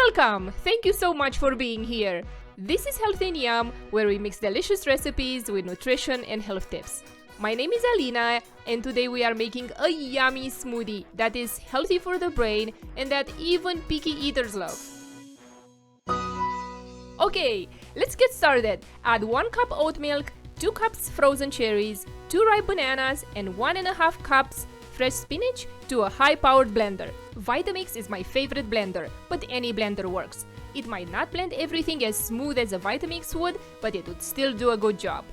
Welcome! Thank you so much for being here. This is healthandyum, where we mix delicious recipes with nutrition and health tips. My name is Alina, and today we are making a yummy smoothie that is healthy for the brain and that even picky eaters love. Okay, let's get started. Add 1 cup oat milk, 2 cups frozen cherries, 2 ripe bananas, and 1.5 cups fresh spinach to a high-powered blender. Vitamix is my favorite blender, but any blender works. It might not blend everything as smooth as a Vitamix would, but it would still do a good job.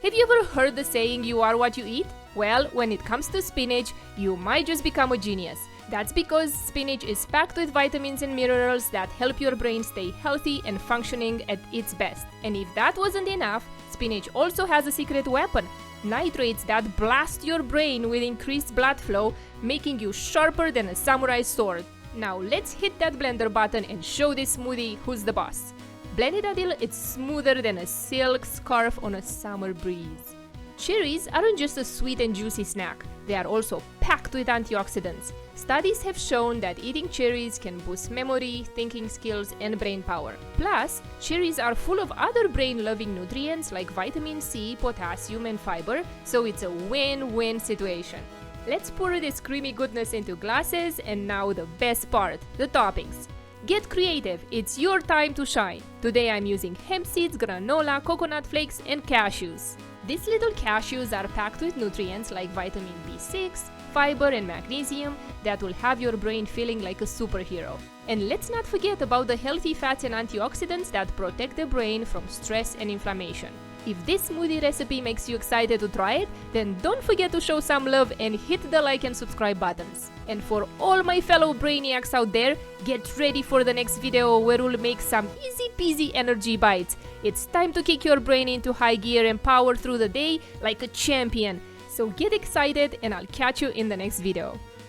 Have you ever heard the saying, you are what you eat? Well, when it comes to spinach, you might just become a genius. That's because spinach is packed with vitamins and minerals that help your brain stay healthy and functioning at its best. And if that wasn't enough, spinach also has a secret weapon: nitrates that blast your brain with increased blood flow, making you sharper than a samurai sword. Now let's hit that blender button and show this smoothie who's the boss. Blend it until it's smoother than a silk scarf on a summer breeze. Cherries aren't just a sweet and juicy snack, they are also packed with antioxidants. Studies have shown that eating cherries can boost memory, thinking skills, and brain power. Plus, cherries are full of other brain-loving nutrients like vitamin C, potassium, and fiber, so it's a win-win situation. Let's pour this creamy goodness into glasses, and now the best part, the toppings. Get creative, it's your time to shine. Today I'm using hemp seeds, granola, coconut flakes, and cashews. These little cashews are packed with nutrients like vitamin B6, fiber, and magnesium that will have your brain feeling like a superhero. And let's not forget about the healthy fats and antioxidants that protect the brain from stress and inflammation. If this smoothie recipe makes you excited to try it, then don't forget to show some love and hit the like and subscribe buttons. And for all my fellow brainiacs out there, get ready for the next video where we'll make some easy peasy energy bites. It's time to kick your brain into high gear and power through the day like a champion. So get excited, and I'll catch you in the next video.